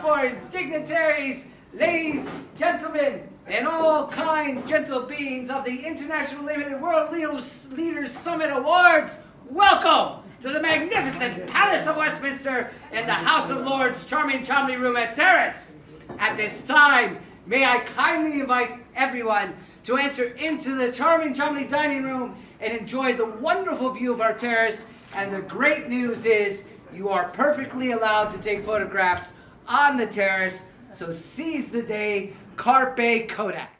for dignitaries, ladies, gentlemen, and all kind gentle beings of the International Limited World Leaders Summit Awards. Welcome to the magnificent Palace of Westminster and the House of Lords Charming Chomley Room at Terrace. At this time, may I kindly invite everyone to enter into the Charming Chomley Dining Room and enjoy the wonderful view of our terrace. And the great news is you are perfectly allowed to take photographs on the terrace, so seize the day, carpe Kodak.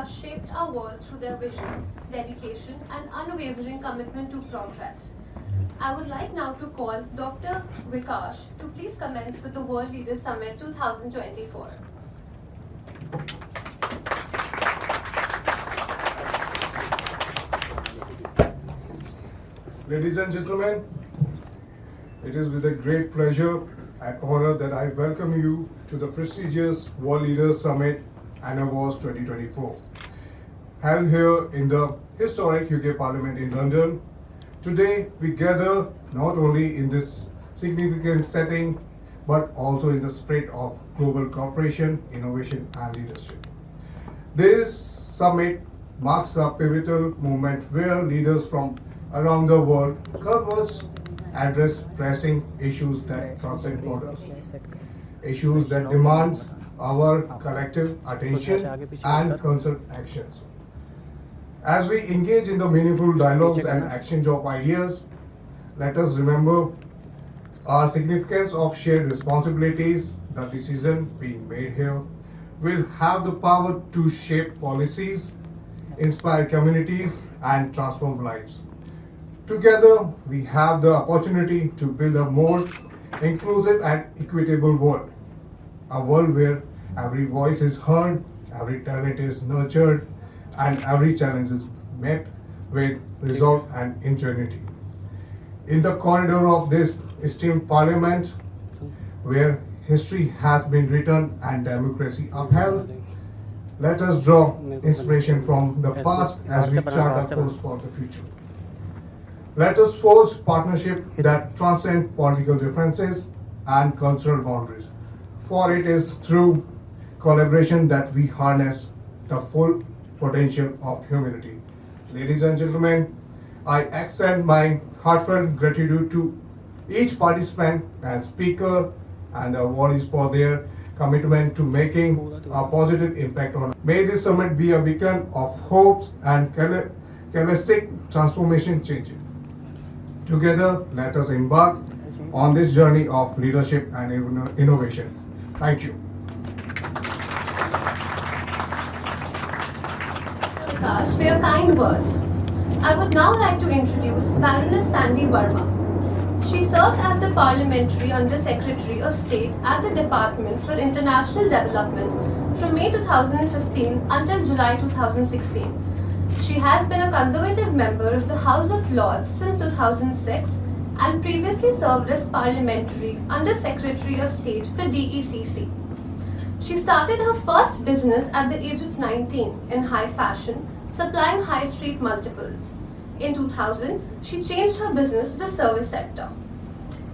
Shaped our world through their vision, dedication, and unwavering commitment to progress. I would like now to call Dr. Vikash to please commence with the World Leaders Summit 2024. Ladies and gentlemen, it is with a great pleasure and honor that I welcome you to the prestigious World Leaders Summit and Awards 2024. Held here in the historic UK Parliament in London. Today we gather not only in this significant setting but also in the spirit of global cooperation, innovation and leadership. This summit marks a pivotal moment where leaders from around the world converge, address pressing issues that transcend borders, issues that demand our collective attention and concerted actions. As we engage in the meaningful dialogues and exchange of ideas, let us remember our significance of shared responsibilities. The decision being made here will have the power to shape policies, inspire communities, and transform lives. Together, we have the opportunity to build a more inclusive and equitable world. A world where every voice is heard, every talent is nurtured, and every challenge is met with resolve and ingenuity. In the corridor of this esteemed parliament, where history has been written and democracy upheld, let us draw inspiration from the past as we chart a course for the future. Let us forge partnerships that transcend political differences and cultural boundaries, for it is through collaboration that we harness the full potential of humanity. Ladies and gentlemen, I extend my heartfelt gratitude to each participant and speaker and the awardees for their commitment to making a positive impact on. May this summit be a beacon of hopes and catalytic transformation change. Together, let us embark on this journey of leadership and innovation. Thank you. Vikash, for your kind words. I would now like to introduce Baroness Sandy Verma. She served as the Parliamentary Under Secretary of State at the Department for International Development from May 2015 until July 2016. She has been a Conservative member of the House of Lords since 2006 and previously served as Parliamentary Under Secretary of State for DECC. She started her first business at the age of 19 in high fashion supplying high street multiples. In 2000, she changed her business to the service sector.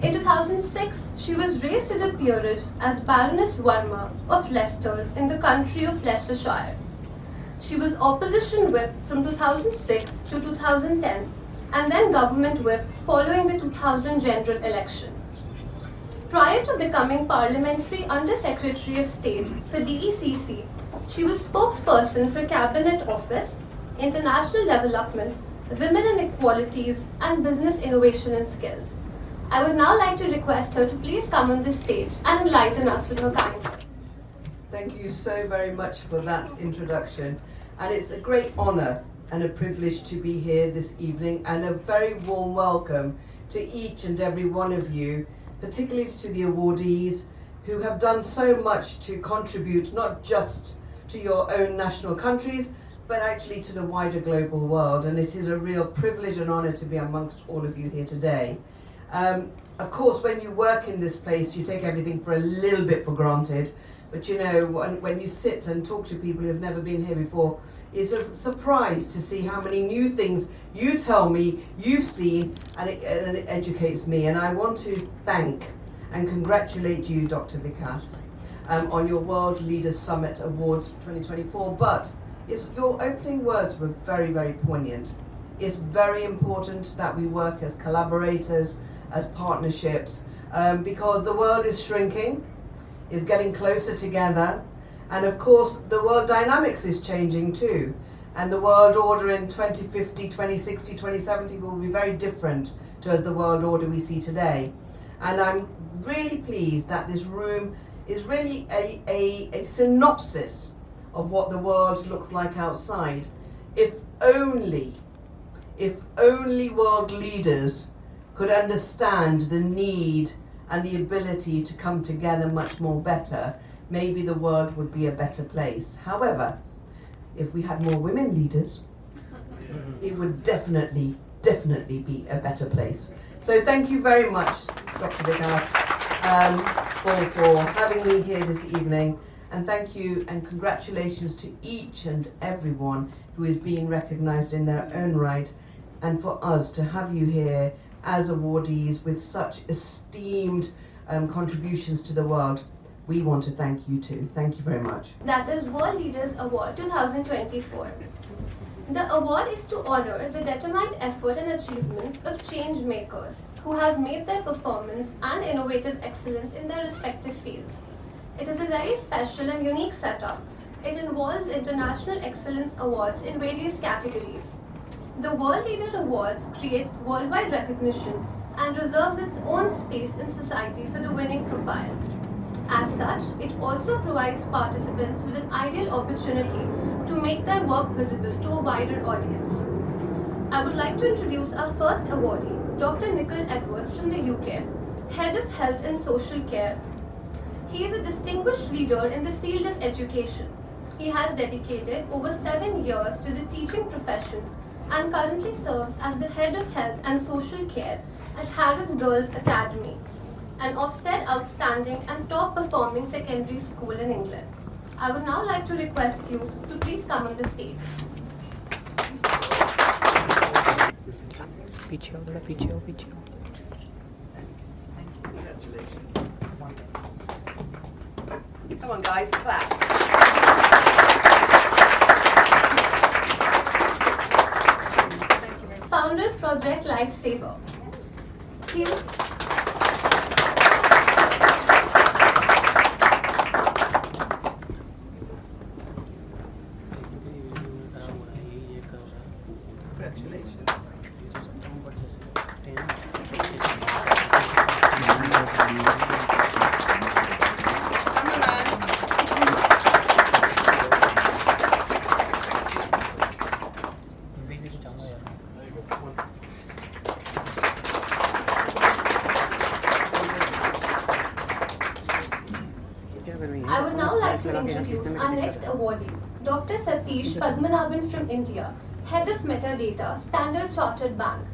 In 2006, she was raised to the peerage as Baroness Verma of Leicester in the county of Leicestershire. She was opposition whip from 2006 to 2010 and then government whip following the 2000 general election. Prior to becoming Parliamentary Under Secretary of State for DECC, she was spokesperson for Cabinet Office, International Development, Women and Equalities, and Business Innovation and Skills. I would now like to request her to please come on this stage and enlighten us with her kind words. Thank you so very much for that introduction, and it's a great honour and a privilege to be here this evening, and a very warm welcome to each and every one of you, particularly to the awardees who have done so much to contribute not just to your own national countries, but actually to the wider global world. And it is a real privilege and honour to be amongst all of you here today. Of course, when you work in this place, you take everything for a little bit for granted. But you know, when you sit and talk to people who have never been here before, it's a surprise to see how many new things you tell me you've seen, and it educates me. And I want to thank and congratulate you, Dr. Vikas, on your World Leaders Summit Awards for 2024. But your opening words were very, very poignant. It's very important that we work as collaborators, as partnerships, because the world is shrinking, is getting closer together, and of course the world dynamics is changing too, and the world order in 2050, 2060, 2070 will be very different to the world order we see today. And I'm really pleased that this room is really a synopsis of what the world looks like outside. If only world leaders could understand the need and the ability to come together much more better, maybe the world would be a better place. However, if we had more women leaders, it would definitely be a better place. So thank you very much, Dr. Vikas, for having me here this evening. And thank you and congratulations to each and everyone who is being recognised in their own right, and for us to have you here as awardees with such esteemed contributions to the world. We want to thank you too. Thank you very much. That is World Leaders Award 2024. The award is to honour the determined effort and achievements of changemakers who have made their performance and innovative excellence in their respective fields. It is a very special and unique setup. It involves international excellence awards in various categories. The World Leader Awards creates worldwide recognition and reserves its own space in society for the winning profiles. As such, it also provides participants with an ideal opportunity to make their work visible to a wider audience. I would like to introduce our first awardee, Dr. Nicol Edwards from the UK, Head of Health and Social Care. He is a distinguished leader in the field of education. He has dedicated over 7 years to the teaching profession and currently serves as the Head of Health and Social Care at Harris Girls Academy, an Ofsted outstanding and top-performing secondary school in England. I would now like to request you to please come on the stage. पीछे आओ थोड़ा पीछे आओ Congratulations. Come on guys, clap. Founder Project Lifesaver. He Congratulations. I would now like to introduce our next awardee, Dr. Satish Padmanabhan from India, Head of Metadata, Standard Chartered Bank.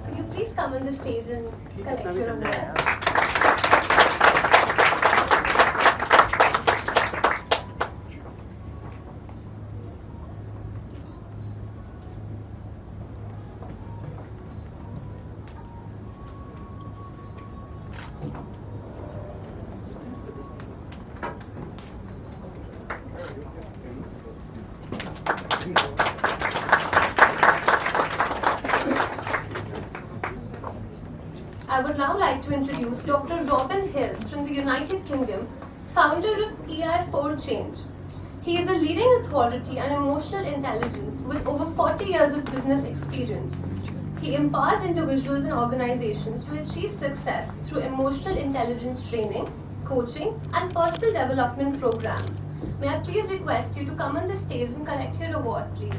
Could you please come on the stage and collect your award? I would now like to introduce Dr. Robin Hills from the United Kingdom, founder of EI4 Change. He is a leading authority on emotional intelligence with over 40 years of business experience. He empowers individuals and organizations to achieve success through emotional intelligence training, coaching, and personal development programs. May I please request you to come on the stage and collect your award, please?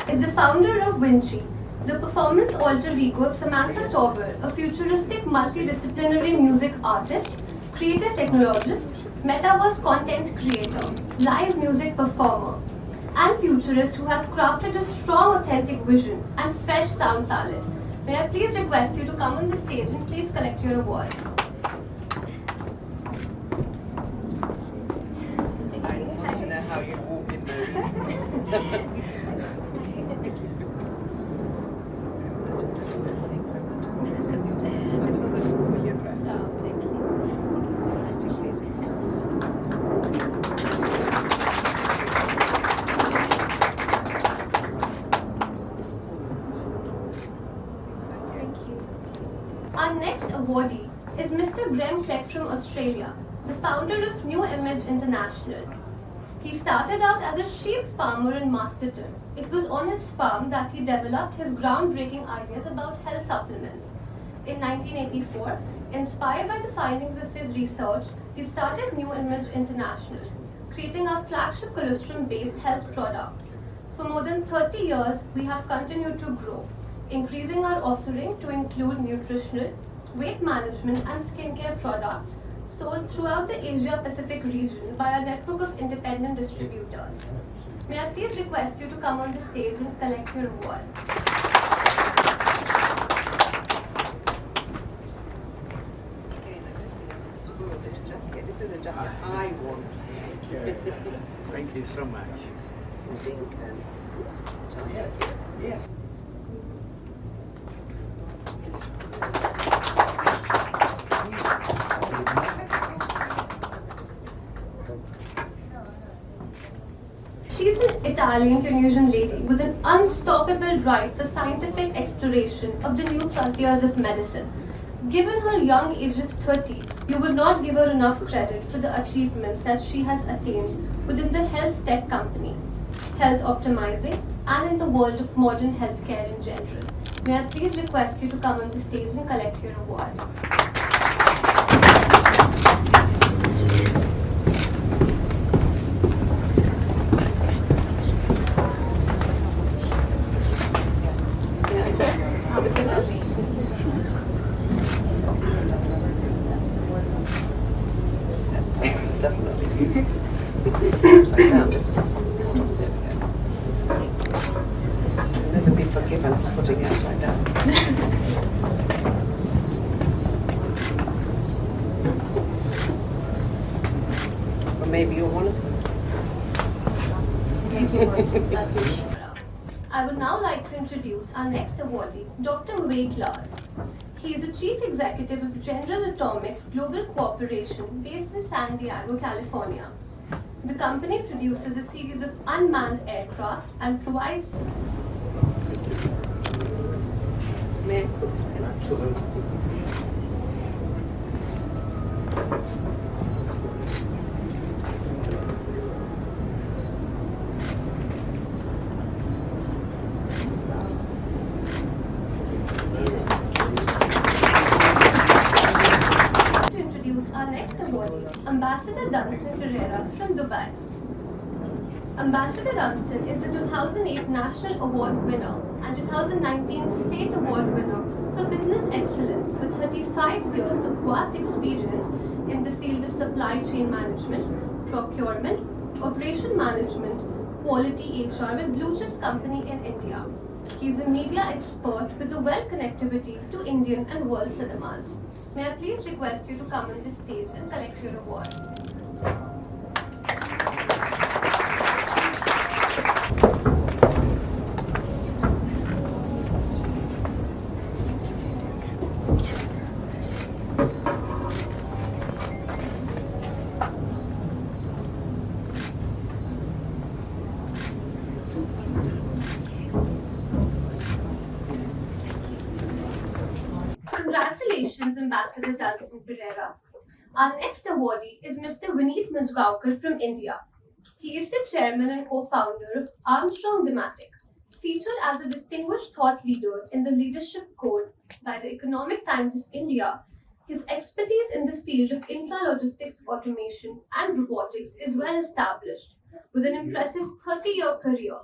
Is the founder of Vinci, the performance alter ego of Samantha Tauber, a futuristic multidisciplinary music artist, creative technologist, metaverse content creator, live music performer, and futurist who has crafted a strong authentic vision and fresh sound palette. May I please request you to come on the stage and please collect your award. I want to know how you walk in those. Our next awardee is Mr. Graham Clegg from Australia, the founder of New Image International. He started out as a sheep farmer in Masterton. It was on his farm that he developed his groundbreaking ideas about health supplements. In 1984, inspired by the findings of his research, he started New Image International, creating our flagship colostrum-based health products. For more than 30 years, we have continued to grow, increasing our offering to include nutritional, weight management and skincare products sold throughout the Asia-Pacific region by a network of independent distributors. May I please request you to come on the stage and collect your award. Again, I don't think I'm going to spoil this jacket. This is a jacket I want. Thank you so much. I think, Yes. She's an Italian-Tunisian lady with an unstoppable drive for scientific exploration of the new frontiers of medicine. Given her young age of 30, you would not give her enough credit for the achievements that she has attained within the health tech company, health optimizing, and in the world of modern healthcare in general. May I please request you to come on the stage and collect your award. definitely. Upside down, isn't it? You'll never be forgiven for putting it upside down. Or maybe you're one of them. I would now like to introduce our next awardee, Dr. Vivek Lal. He is a Chief Executive of General Atomics Global Corporation based in San Diego, California. The company produces a series of unmanned aircraft and provides... May I put this pen? Absolutely. Our next awardee, Ambassador Dunstan Pereira from Dubai. Ambassador Dunstan is the 2008 National Award winner and 2019 State Award winner for Business Excellence with 35 years of vast experience in the field of supply chain management, procurement, operation management, quality HR with Blue Chips Company in India. He is a media expert with a well connectivity to Indian and world cinemas. May I please request you to come on this stage and collect your award. Congratulations, Ambassador Dalson Pereira. Our next awardee is Mr. Vineet Majgaonkar from India. He is the chairman and co-founder of Armstrong Dematic, featured as a distinguished thought leader in the Leadership Code by the Economic Times of India. His expertise in the field of intralogistics automation and robotics is well established, with an impressive 30-year career.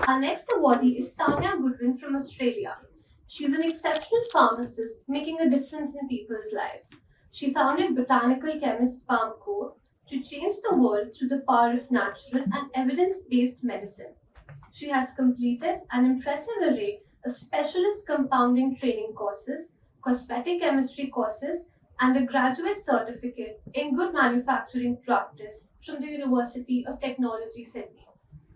Our next awardee is Tanya Goodwin from Australia. She is an exceptional pharmacist making a difference in people's lives. She founded Botanical Chemist Palm Cove to change the world through the power of natural and evidence-based medicine. She has completed an impressive array of specialist compounding training courses, cosmetic chemistry courses, and a graduate certificate in good manufacturing practice from the University of Technology, Sydney.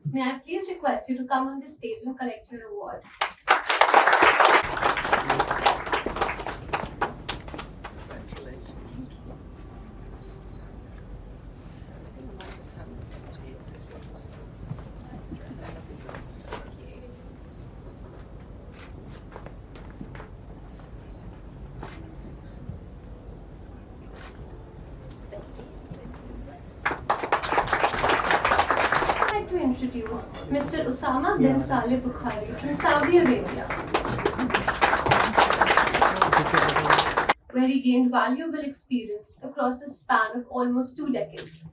May I please request you to come on the stage and collect your award. To introduce Mr. Osama bin Saleh Bukhari from Saudi Arabia, where he gained valuable experience across a span of almost 2 decades.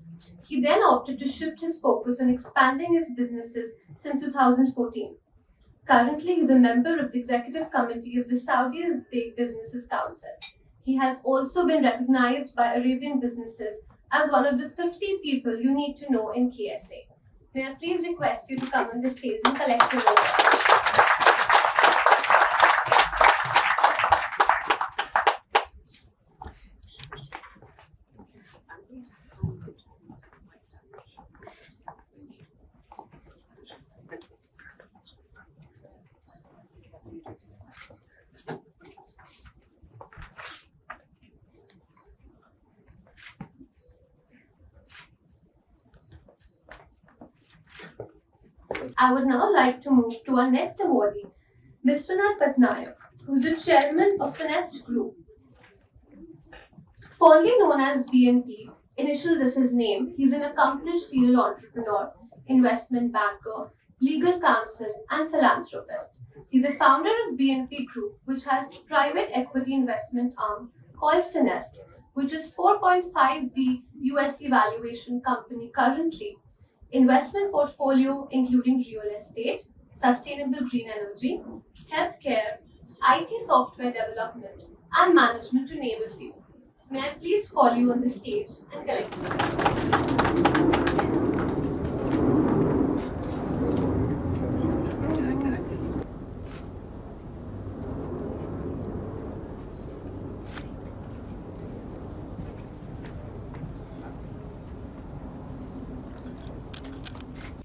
He then opted to shift his focus on expanding his businesses since 2014. Currently, he is a member of the Executive Committee of the Saudi Arabic Businesses Council. He has also been recognized by Arabian businesses as one of the 50 people you need to know in KSA. May I please request you to come on the stage and collect your award. I would now like to move to our next awardee, Vishwanath Patnaik, who is the chairman of Finest Group. Fondly known as BNP, initials of his name, he is an accomplished serial entrepreneur, investment banker, legal counsel, and philanthropist. He is a founder of BNP Group, which has a private equity investment arm called Finest, which is 4.5B USD valuation company currently. Investment portfolio including real estate, sustainable green energy, healthcare, IT software development, and management to name a few. May I please call you on the stage and collect you.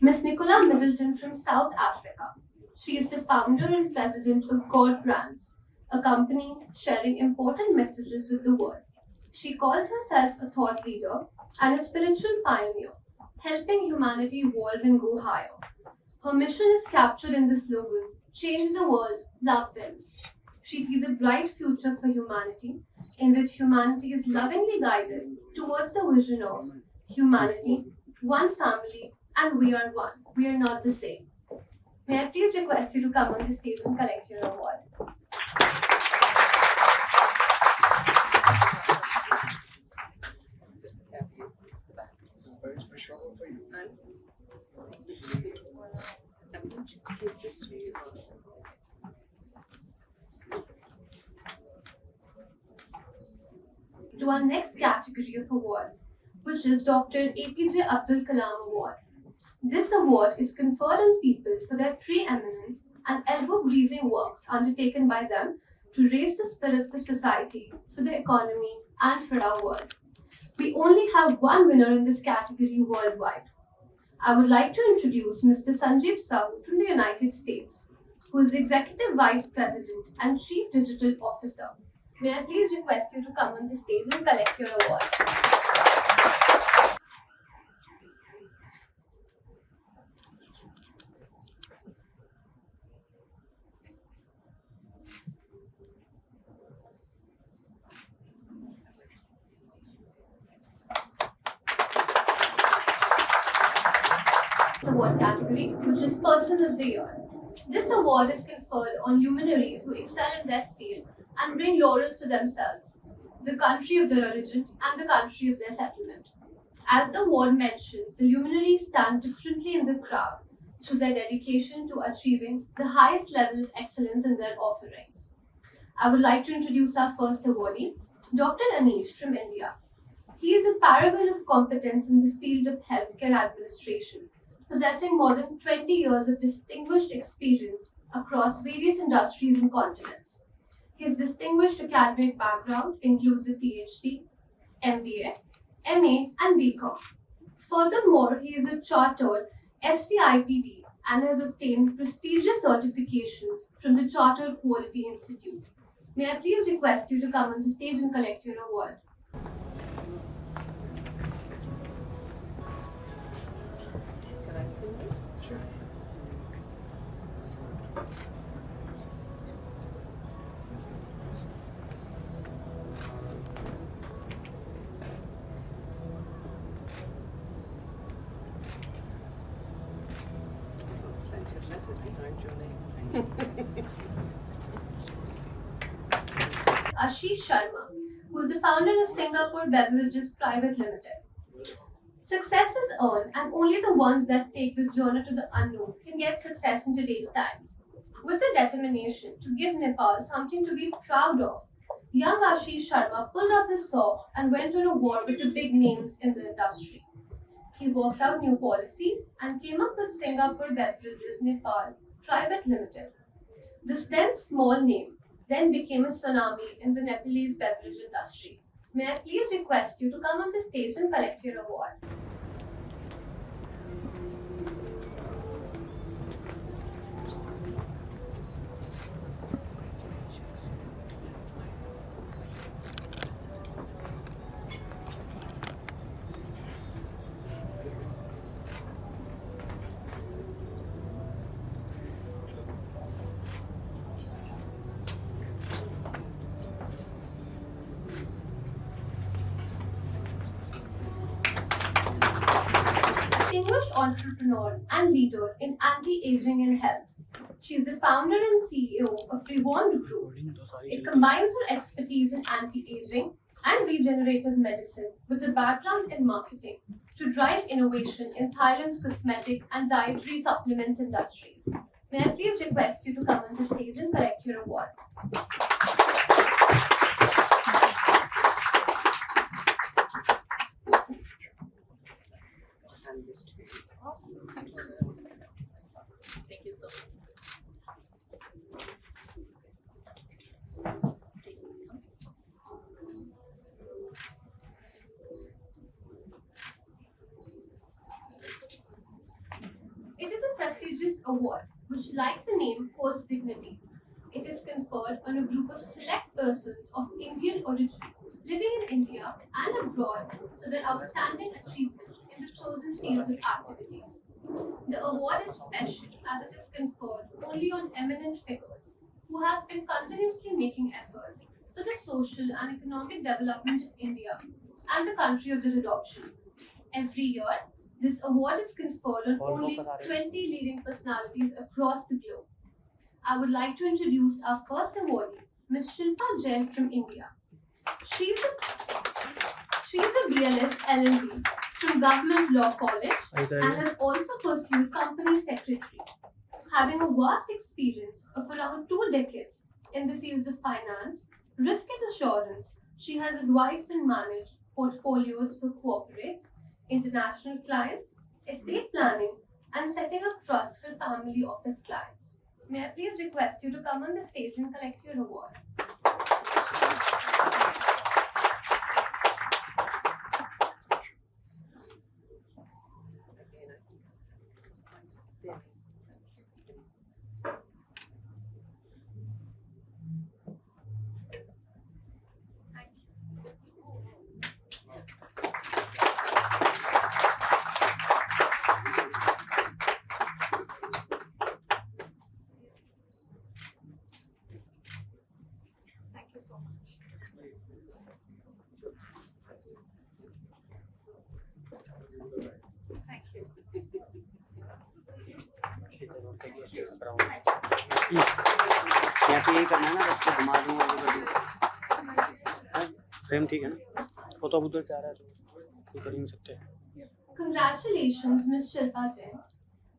Ms. Nicola Middleton from South Africa. She is the founder and president of God Brands, a company sharing important messages with the world. She calls herself a thought leader and a spiritual pioneer, helping humanity evolve and go higher. Her mission is captured in the slogan, "Change the world, love wins." She sees a bright future for humanity, in which humanity is lovingly guided towards the vision of humanity, one family, and we are one. We are not the same. May I please request you to come on the stage and collect your award? This is very special for you. To our next category of awards, which is Dr. APJ Abdul Kalam Award. This award is conferred on people for their preeminence and elbow-greasing works undertaken by them to raise the spirits of society, for the economy, and for our world. We only have one winner in this category worldwide. I would like to introduce Mr. Sanjeev Sahu from the United States, who is the Executive Vice President and Chief Digital Officer. May I please request you to come on the stage and collect your award? Award category, which is Person of the Year. This award is conferred on luminaries who excel in their field and bring laurels to themselves, the country of their origin, and the country of their settlement. As the award mentions, the luminaries stand differently in the crowd through their dedication to achieving the highest level of excellence in their offerings. I would like to introduce our first awardee, Dr. Anish from India. He is a paragon of competence in the field of healthcare administration, possessing more than 20 years of distinguished experience across various industries and continents. His distinguished academic background includes a PhD, MBA, MA, and BCom. Furthermore, he is a chartered FCIPD and has obtained prestigious certifications from the Chartered Quality Institute. May I please request you to come on the stage and collect your award? Plenty of letters behind your name. Ashish Sharma, who is the founder of Singapore Beverages Private Limited. Success is earned, and only the ones that take the journey to the unknown can get success in today's times. With the determination to give Nepal something to be proud of, young Ashish Sharma pulled up his socks and went on a war with the big names in the industry. He worked out new policies and came up with Singapore Beverages Nepal Private Limited. This then small name then became a tsunami in the Nepalese beverage industry. May I please request you to come on the stage and collect your award? Distinguished entrepreneur and leader in anti-aging and health. She is the founder and CEO of Rewand Group. It combines her expertise in anti-aging and regenerative medicine with a background in marketing to drive innovation in Thailand's cosmetic and dietary supplements industries. May I please request you to come on the stage and collect your award? And this too. Thank you so much. Please. It is a prestigious award which, like the name, holds dignity. It is conferred on a group of select persons of Indian origin living in India and abroad for their outstanding achievements in the chosen fields of activities. The award is special as it is conferred only on eminent figures who have been continuously making efforts for the social and economic development of India and the country of their adoption. Every year, This award is conferred on only 20 leading personalities across the globe. I would like to introduce our first awardee, Ms. Shilpa Jain from India. She's a BLS LLB from Government Law College and has also pursued company secretary. Having a vast experience of around 2 decades in the fields of finance, risk and assurance, she has advised and managed portfolios for corporates, international clients, estate planning, and setting up trusts for family office clients. May I please request you to come on the stage and collect your award? Thank you so much. Thank you. यहाँ पे यही करना है ना, बच्चे घुमा दूंगा frame, ठीक है ना? वो तो अब उधर जा रहा है तो कर ही नहीं सकते। Congratulations, Ms. Shilpa Jain.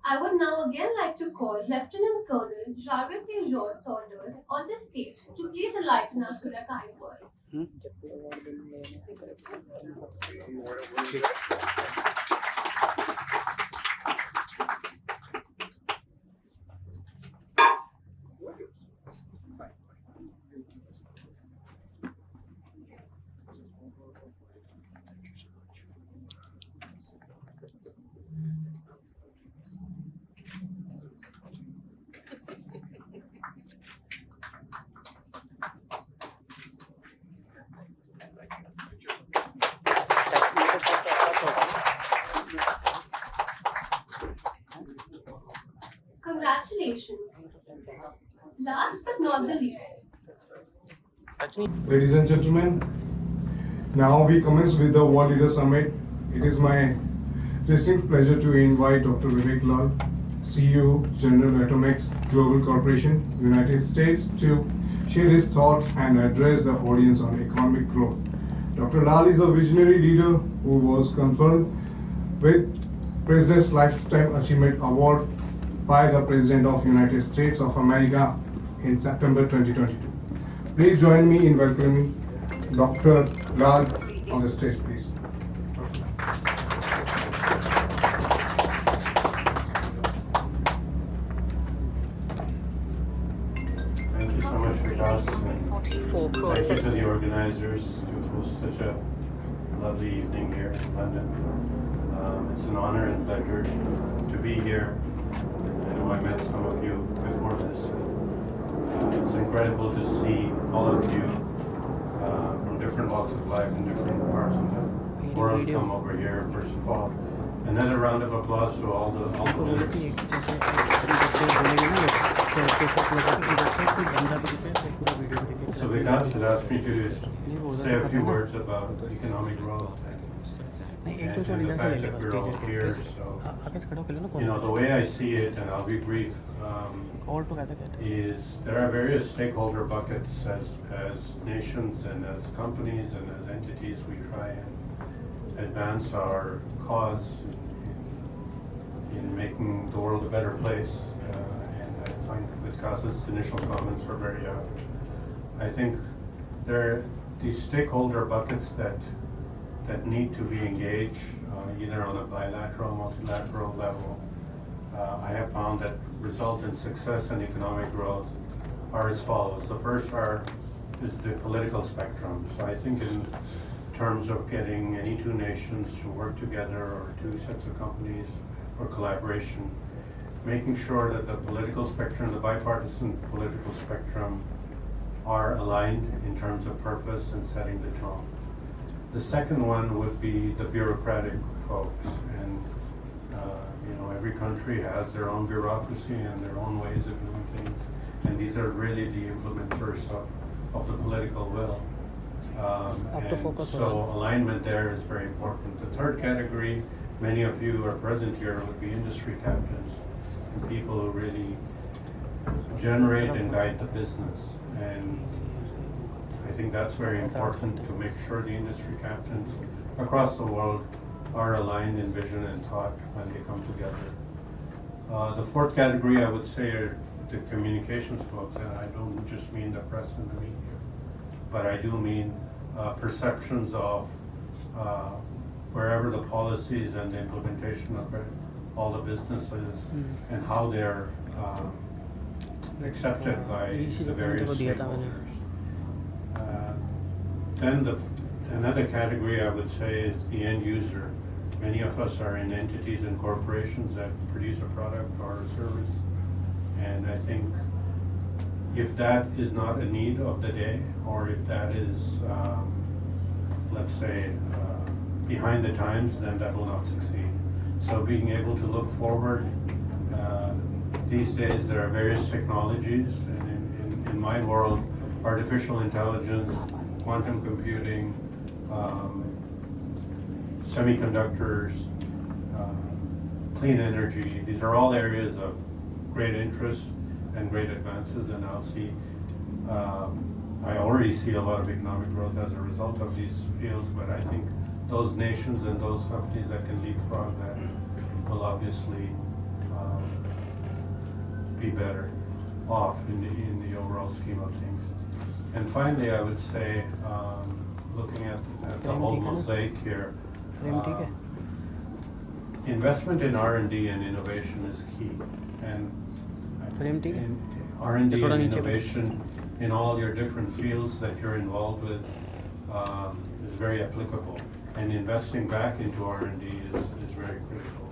I would now again like to call Lieutenant Colonel Jarvis A. George Saunders on the stage to please enlighten us with their kind words. Congratulations. Last but not the least, Ladies and gentlemen, now we commence with the World Leader Summit. It is my distinct pleasure to invite Dr. Vivek Lal, CEO, General Atomics Global Corporation, United States, to share his thoughts and address the audience on economic growth. Dr. Lal is a visionary leader who was conferred with President's Lifetime Achievement Award by the President of United States of America in September 2022. Please join me in welcoming Dr. Lal on the stage, please. Thank you so much, Vikas, and thank you to the organizers to host such a lovely evening here in London. It's an honor and pleasure to be here. I know I met some of you before this. It's incredible to see all of you from different walks of life in different parts of the world come over here, first of all. Another round of applause to all the winners. So Vikas had asked me to say a few words about economic growth and the fact that we're all here. So, the way I see it, and I'll be brief, is there are various stakeholder buckets as nations and as companies and as entities. We try and advance our cause in making the world a better place. And I think Vikas's initial comments were very apt. I think there are these stakeholder buckets that need to be engaged either on a bilateral, multilateral level. I have found that result in success and economic growth are as follows. The first is the political spectrum. So I think in terms of getting any two nations to work together or two sets of companies or collaboration, making sure that the political spectrum, the bipartisan political spectrum, are aligned in terms of purpose and setting the tone. The second one would be the bureaucratic folks, and every country has their own bureaucracy and their own ways of doing things, and these are really the implementers of the political will. And so alignment there is very important. The third category many of you are present here would be industry captains, and people who really generate and guide the business. And I think that's very important to make sure the industry captains across the world are aligned in vision and thought when they come together. The fourth category I would say are the communications folks, and I don't just mean the press and the media, but I do mean perceptions of wherever the policies and the implementation of it, all the businesses, and how they're accepted by the various stakeholders. Then another category I would say is the end user. Many of us are in entities and corporations that produce a product or a service, and I think if that is not a need of the day, or if that is, let's say, behind the times, then that will not succeed. So being able to look forward, these days there are various technologies, and in my world, artificial intelligence, quantum computing, semiconductors, clean energy, these are all areas of great interest and great advances, and I already see a lot of economic growth as a result of these fields, but I think those nations and those companies that can leapfrog that will obviously be better off in the overall scheme of things. And finally, I would say, looking at the whole mosaic here, investment in R&D and innovation is key. And in R&D and innovation in all your different fields that you're involved with is very applicable. And investing back into R&D is very critical.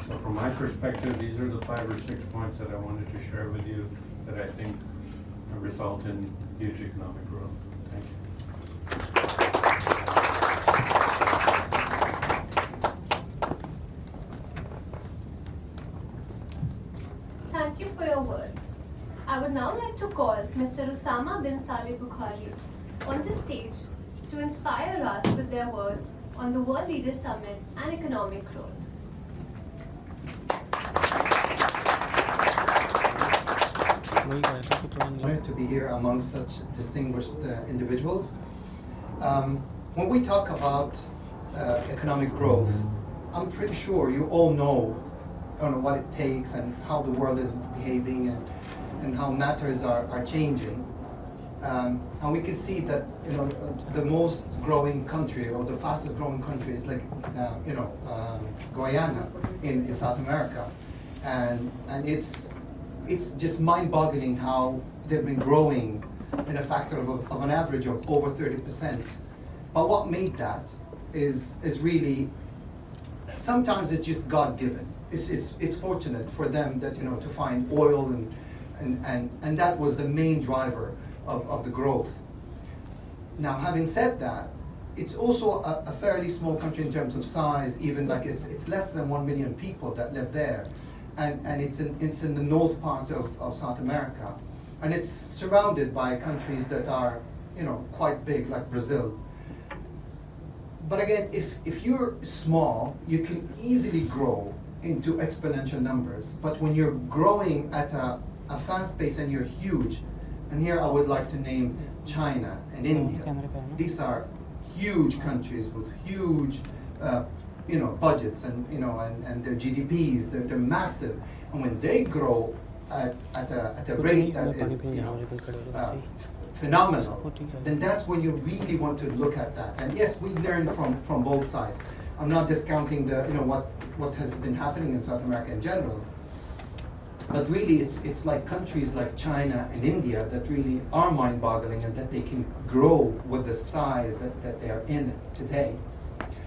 So from my perspective, these are the 5 or 6 points that I wanted to share with you that I think result in huge economic growth. Thank you. Thank you for your words. I would now like to call Mr. Usama bin Saleh Bukhari on the stage to inspire us with their words on the World Leaders Summit and economic growth. Honored to be here among such distinguished individuals. When we talk about economic growth, I'm pretty sure you all know what it takes and how the world is behaving and how matters are changing. And we can see that the most growing country or the fastest growing country is like Guyana in South America, and it's just mind-boggling how they've been growing in a factor of an average of over 30%. But what made that is really, sometimes it's just God-given. It's fortunate for them that to find oil and that was the main driver of the growth. Now, having said that, it's also a fairly small country in terms of size. Even like it's less than 1 million people that live there. And it's in the north part of South America, and it's surrounded by countries that are quite big, like Brazil. But again, if you're small, you can easily grow into exponential numbers. But when you're growing at a fast pace and you're huge, and here I would like to name China and India. These are huge countries with huge budgets and their GDPs, they're massive, and when they grow at a rate that is phenomenal, then that's when you really want to look at that. And yes, we learn from both sides. I'm not discounting what has been happening in South America in general, but really it's like countries like China and India that really are mind-boggling, and that they can grow with the size that they are in today.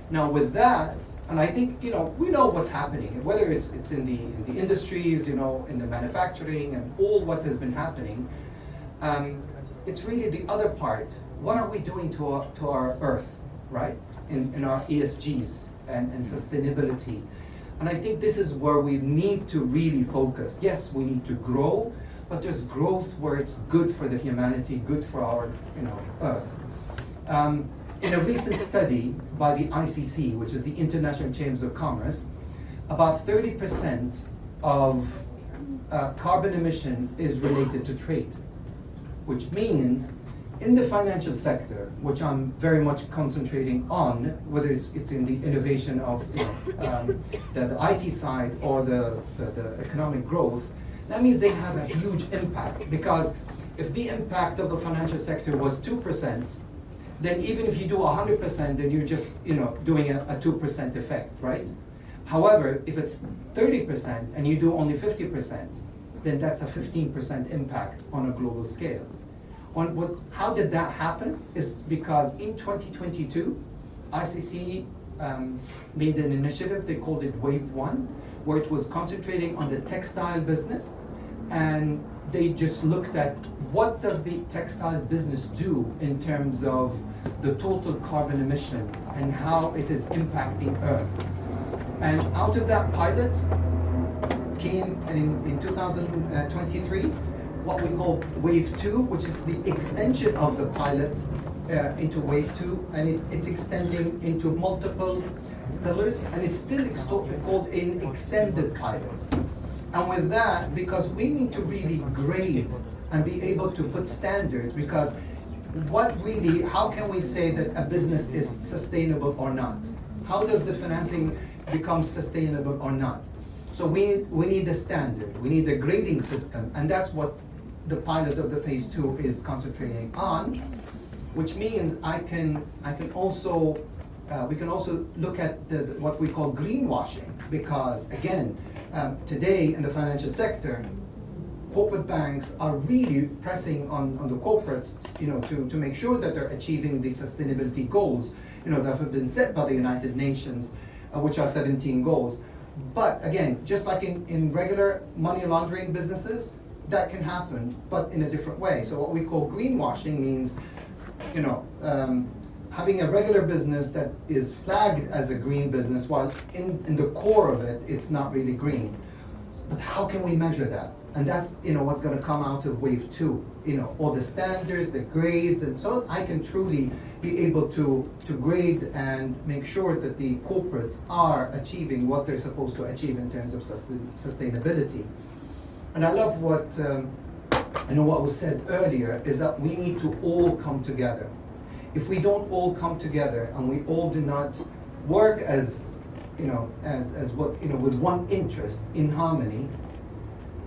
Now with that, and I think we know what's happening, whether it's in the industries, in the manufacturing and all what has been happening. It's really the other part. What are we doing to our earth, right? In our ESGs and sustainability. And I think this is where we need to really focus. Yes, we need to grow, but there's growth where it's good for the humanity, good for our earth. in a recent study by the ICC, which is the International Chambers of Commerce, about 30% of carbon emission is related to trade, which means in the financial sector, which I'm very much concentrating on, whether it's in the innovation of the IT side or the economic growth, that means they have a huge impact. Because if the impact of the financial sector was 2%, then even if you do 100%, then you're just doing a 2% effect, right? However, if it's 30% and you do only 50%, then that's a 15% impact on a global scale. How did that happen? Is because in 2022, ICC made an initiative, they called it Wave 1, where it was concentrating on the textile business, and they just looked at what does the textile business do in terms of the total carbon emission and how it is impacting Earth. And out of that pilot came in 2023 what we call Wave 2, which is the extension of the pilot into Wave 2, and it's extending into multiple pillars, and it's still called an extended pilot. And with that, because we need to really grade and be able to put standards, because how can we say that a business is sustainable or not? How does the financing become sustainable or not? So we need a standard, we need a grading system, and that's what the pilot of the phase 2 is concentrating on, which means we can also look at what we call greenwashing, because again, today in the financial sector, corporate banks are really pressing on the corporates, to make sure that they're achieving the sustainability goals, that have been set by the United Nations, which are 17 goals. But again, just like in regular money laundering businesses, that can happen, but in a different way. So what we call greenwashing means, having a regular business that is flagged as a green business, while in the core of it, it's not really green. But how can we measure that? And that's what's going to come out of Wave 2. All the standards, the grades, and so I can truly be able to grade and make sure that the corporates are achieving what they're supposed to achieve in terms of sustainability. And I love what was said earlier, is that we need to all come together. If we don't all come together and we all do not work as with one interest in harmony,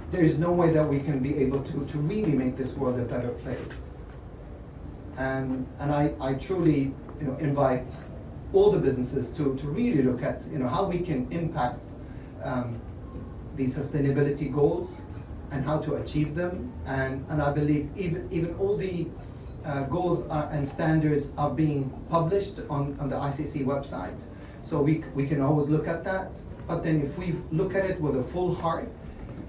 there is no way that we can be able to really make this world a better place. And I truly invite all the businesses to really look at how we can impact the sustainability goals and how to achieve them. And I believe even all the goals and standards are being published on the ICC website. So we can always look at that. But then if we look at it with a full heart,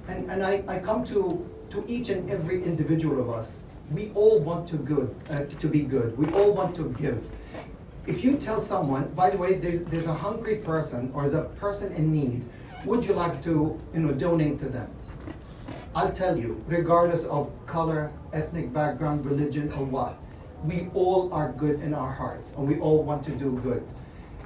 and I come to each and every individual of us, we all want to be good. We all want to give. If you tell someone, by the way, there's a hungry person or there's a person in need, would you like to donate to them? I'll tell you, regardless of color, ethnic background, religion, or what, we all are good in our hearts, and we all want to do good.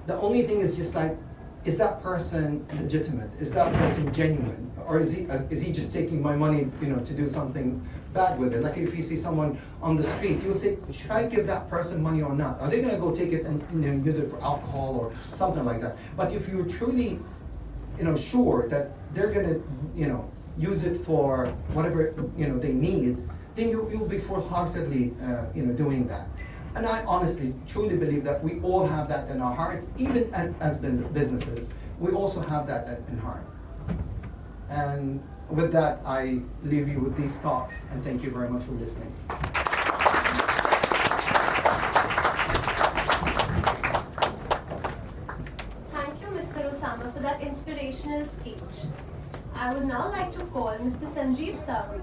The only thing is just like, is that person legitimate? Is that person genuine? Or is he just taking my money, to do something bad with it? Like if you see someone on the street, you would say, should I give that person money or not? Are they gonna go take it and use it for alcohol or something like that? But if you're truly, sure that they're gonna, use it for whatever they need, then you'll be full-heartedly doing that. And I honestly, truly believe that we all have that in our hearts, even as businesses. We also have that in heart. And with that, I leave you with these thoughts, and thank you very much for listening. Thank you, Mr. Osama, for that inspirational speech. I would now like to call Mr. Sanjeev Sahu,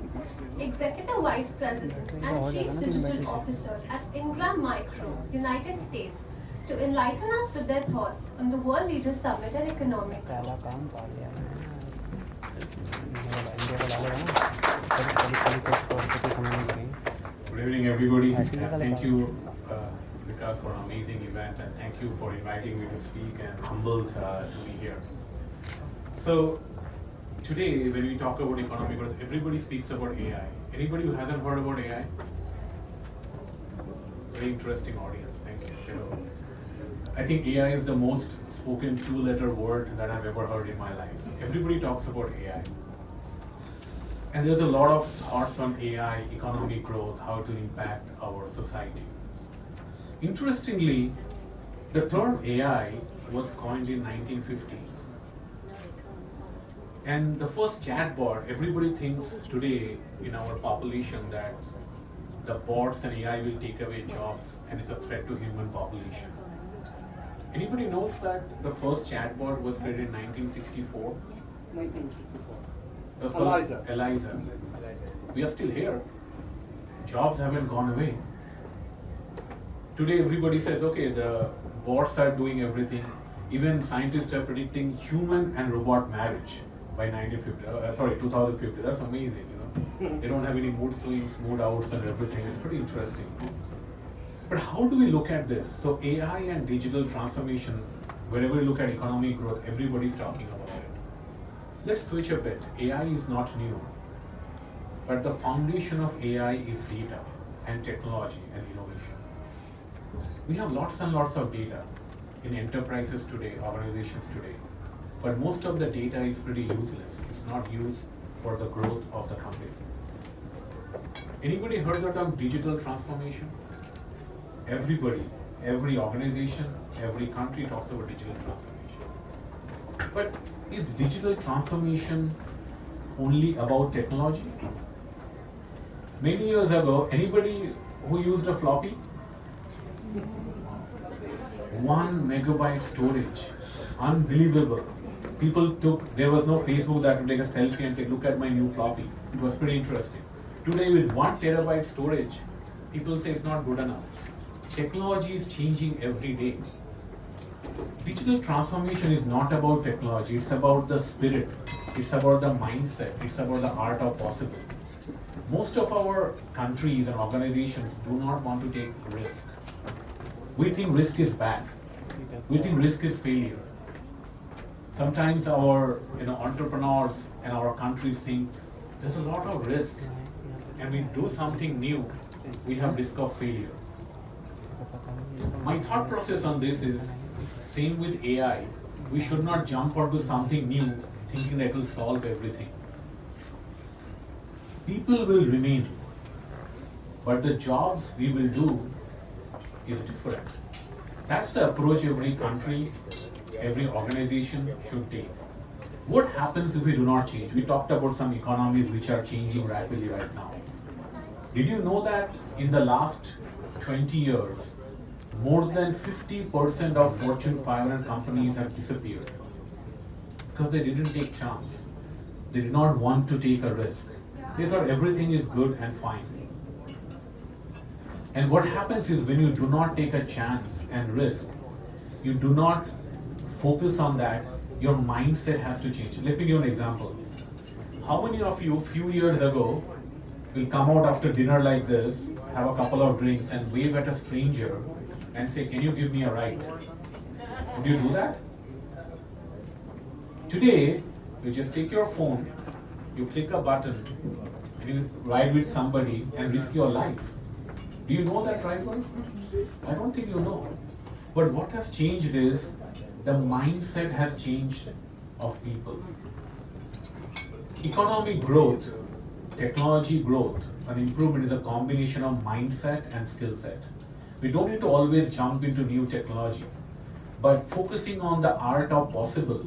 Executive Vice President and Chief Digital Officer at Ingram Micro, United States, to enlighten us with their thoughts on the World Leaders Summit and economic growth. Good evening, everybody. Thank you Vikas, for an amazing event, and thank you for inviting me to speak, and humbled to be here. So today, when we talk about economic growth, everybody speaks about AI. Anybody who hasn't heard about AI? Very interesting audience, thank you. I think AI is the most spoken two-letter word that I've ever heard in my life. Everybody talks about AI. And there's a lot of thoughts on AI, economic growth, how it will impact our society. Interestingly, the term AI was coined in 1950s. And the first chatbot, everybody thinks today in our population that the bots and AI will take away jobs and it's a threat to human population. Anybody knows that the first chatbot was created in 1964? 1964. It was called Eliza. Eliza. We are still here. Jobs haven't gone away. Today everybody says, okay, the bots are doing everything. Even scientists are predicting human and robot marriage by 2050. That's amazing, They don't have any mood swings, mood outs and everything. It's pretty interesting. But how do we look at this? So AI and digital transformation, wherever we look at economic growth, everybody's talking about it. Let's switch a bit. AI is not new. But the foundation of AI is data and technology and innovation. We have lots and lots of data in enterprises today, organizations today. But most of the data is pretty useless. It's not used for the growth of the company. Anybody heard the term digital transformation? Everybody, every organization, every country talks about digital transformation. But is digital transformation only about technology? Many years ago, anybody who used a floppy? 1 megabyte storage, unbelievable. There was no Facebook that would take a selfie and take, look at my new floppy. It was pretty interesting. Today with 1 terabyte storage, people say it's not good enough. Technology is changing every day. Digital transformation is not about technology, it's about the spirit, it's about the mindset, it's about the art of possible. Most of our countries and organizations do not want to take risk. We think risk is bad. We think risk is failure. Sometimes our entrepreneurs and our countries think there's a lot of risk, and we do something new, we have risk of failure. My thought process on this is same with AI. We should not jump onto something new thinking that will solve everything. People will remain, but the jobs we will do is different. That's the approach every country, every organization should take. What happens if we do not change? We talked about some economies which are changing rapidly right now. Did you know that in the last 20 years, more than 50% of Fortune 500 companies have disappeared? Because they didn't take chance. They did not want to take a risk. They thought everything is good and fine. And what happens is when you do not take a chance and risk, you do not focus on that, your mindset has to change. Let me give you an example. How many of you, few years ago, will come out after dinner like this, have a couple of drinks and wave at a stranger and say, can you give me a ride? Would you do that? Today, you just take your phone, you click a button, and you ride with somebody and risk your life. Do you know that driver? I don't think you know. But what has changed is the mindset has changed of people. Economic growth, technology growth, and improvement is a combination of mindset and skill set. We don't need to always jump into new technology, but focusing on the art of possible,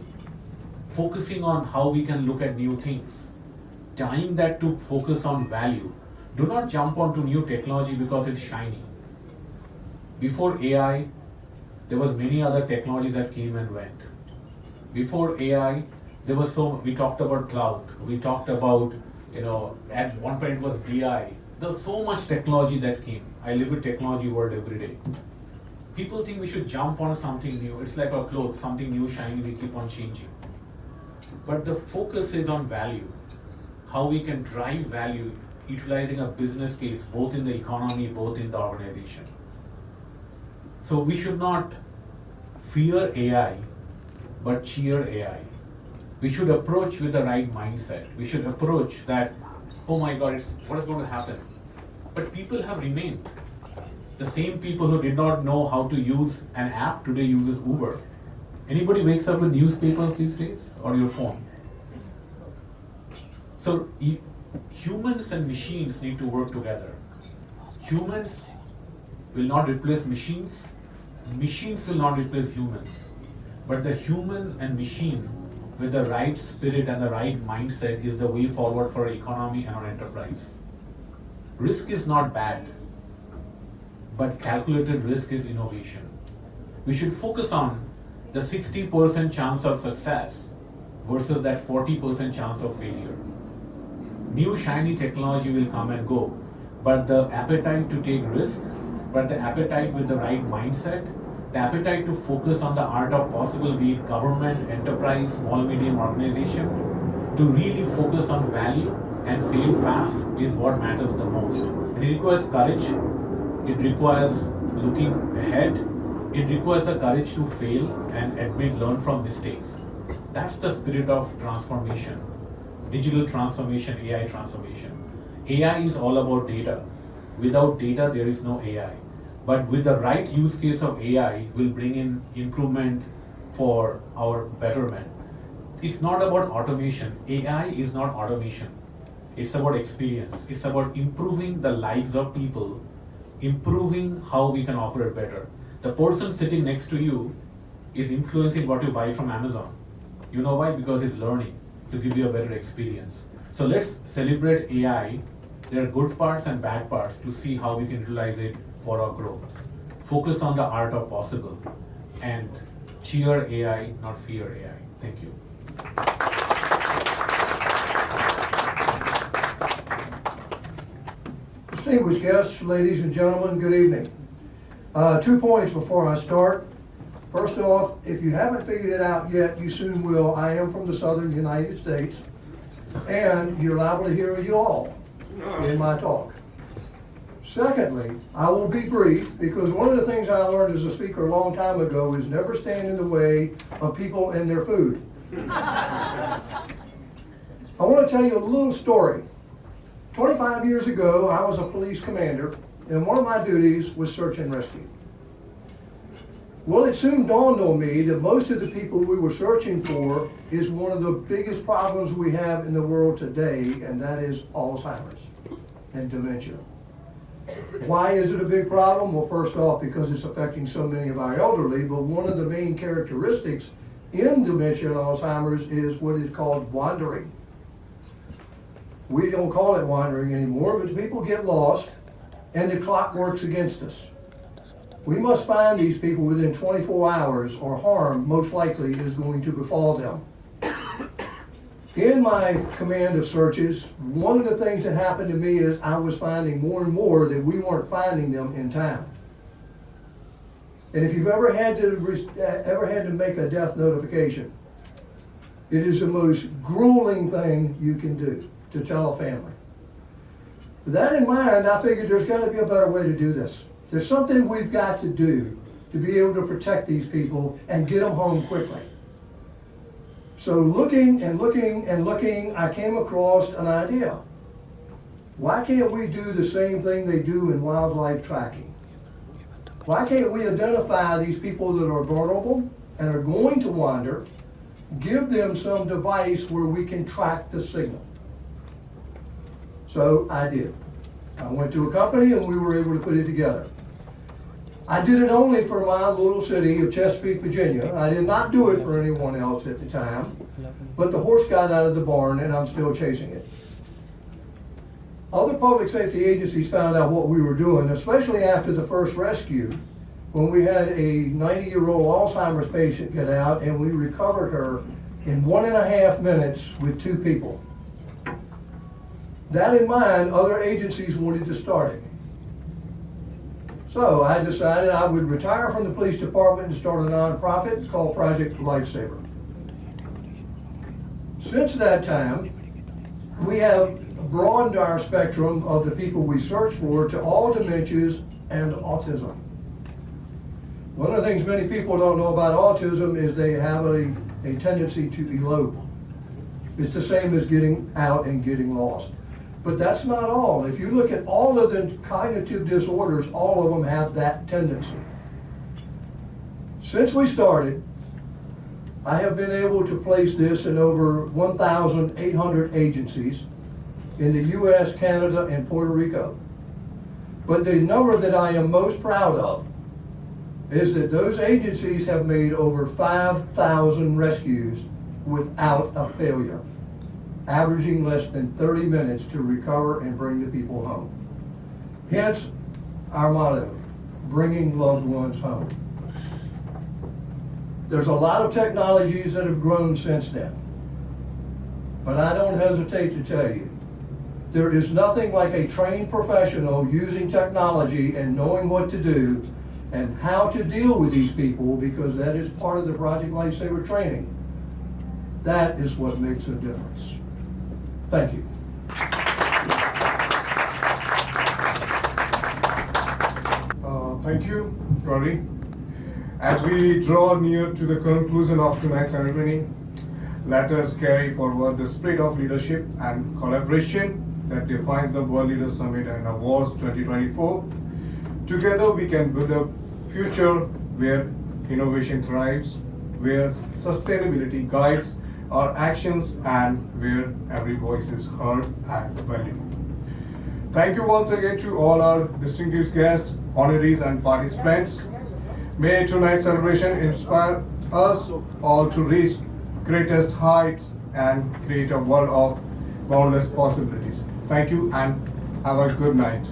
focusing on how we can look at new things, tying that to focus on value. Do not jump onto new technology because it's shiny. Before AI, there was many other technologies that came and went. Before AI, we talked about cloud, we talked about, at one point it was BI. There's so much technology that came. I live with technology world every day. People think we should jump on something new. It's like our clothes, something new, shiny, we keep on changing. But the focus is on value. How we can drive value, utilizing a business case, both in the economy, both in the organization. So we should not fear AI, but cheer AI. We should approach with the right mindset. We should approach that, oh my God, what is going to happen? But people have remained. The same people who did not know how to use an app today uses Uber. Anybody wakes up with newspapers these days or your phone? So humans and machines need to work together. Humans will not replace machines. Machines will not replace humans. But the human and machine with the right spirit and the right mindset is the way forward for our economy and our enterprise. Risk is not bad, but calculated risk is innovation. We should focus on the 60% chance of success versus that 40% chance of failure. New shiny technology will come and go, but the appetite to take risk, but the appetite with the right mindset, the appetite to focus on the art of possible, be it government, enterprise, small, medium organization, to really focus on value and fail fast is what matters the most. And it requires courage, it requires looking ahead, it requires a courage to fail and learn from mistakes. That's the spirit of transformation, digital transformation, AI transformation. AI is all about data. Without data, there is no AI. But with the right use case of AI, will bring in improvement for our betterment. It's not about automation. AI is not automation. It's about experience. It's about improving the lives of people, improving how we can operate better. The person sitting next to you is influencing what you buy from Amazon. You know why? Because he's learning to give you a better experience. So let's celebrate AI. There are good parts and bad parts to see how we can utilize it for our growth. Focus on the art of possible and cheer AI, not fear AI. Thank you. Distinguished guests, ladies and gentlemen, good evening. 2 points before I start. First off, if you haven't figured it out yet, you soon will. I am from the southern United States, and you're liable to hear you all in my talk. Secondly, I will be brief because one of the things I learned as a speaker a long time ago is never stand in the way of people and their food. I want to tell you a little story. 25 years ago, I was a police commander, and one of my duties was search and rescue. Well, it soon dawned on me that most of the people we were searching for is one of the biggest problems we have in the world today, and that is Alzheimer's and dementia. Why is it a big problem? Well, first off, because it's affecting so many of our elderly, but one of the main characteristics in dementia and Alzheimer's is what is called wandering. We don't call it wandering anymore, but people get lost and the clock works against us. We must find these people within 24 hours or harm most likely is going to befall them. In my command of searches, one of the things that happened to me is I was finding more and more that we weren't finding them in time. And if you've ever had to make a death notification, it is the most grueling thing you can do to tell a family. With that in mind, I figured there's got to be a better way to do this. There's something we've got to do to be able to protect these people and get them home quickly. So looking and looking and looking, I came across an idea. Why can't we do the same thing they do in wildlife tracking? Why can't we identify these people that are vulnerable and are going to wander, give them some device where we can track the signal? So I did. I went to a company and we were able to put it together. I did it only for my little city of Chesapeake, Virginia. I did not do it for anyone else at the time, but the horse got out of the barn and I'm still chasing it. Other public safety agencies found out what we were doing, especially after the first rescue, when we had a 90-year-old Alzheimer's patient get out and we recovered her in 1.5 minutes with 2 people. That in mind, other agencies wanted to start it. So I decided I would retire from the police department and start a nonprofit called Project Lifesaver. Since that time, we have broadened our spectrum of the people we search for to all dementias and autism. One of the things many people don't know about autism is they have a tendency to elope. It's the same as getting out and getting lost. But that's not all. If you look at all of the cognitive disorders, all of them have that tendency. Since we started, I have been able to place this in over 1,800 agencies in the US, Canada, and Puerto Rico. But the number that I am most proud of is that those agencies have made over 5,000 rescues without a failure, averaging less than 30 minutes to recover and bring the people home. Hence our motto, bringing loved ones home. There's a lot of technologies that have grown since then, but I don't hesitate to tell you, there is nothing like a trained professional using technology and knowing what to do and how to deal with these people, because that is part of the Project Lifesaver training. That is what makes a difference. Thank you. Thank you, Gauri. As we draw near to the conclusion of tonight's ceremony, let us carry forward the spirit of leadership and collaboration that defines the World Leaders Summit and Awards 2024. Together we can build a future where innovation thrives, where sustainability guides our actions, and where every voice is heard and valued. Thank you once again to all our distinguished guests, honorees, and participants. May tonight's celebration inspire us all to reach greatest heights and create a world of boundless possibilities. Thank you and have a good night.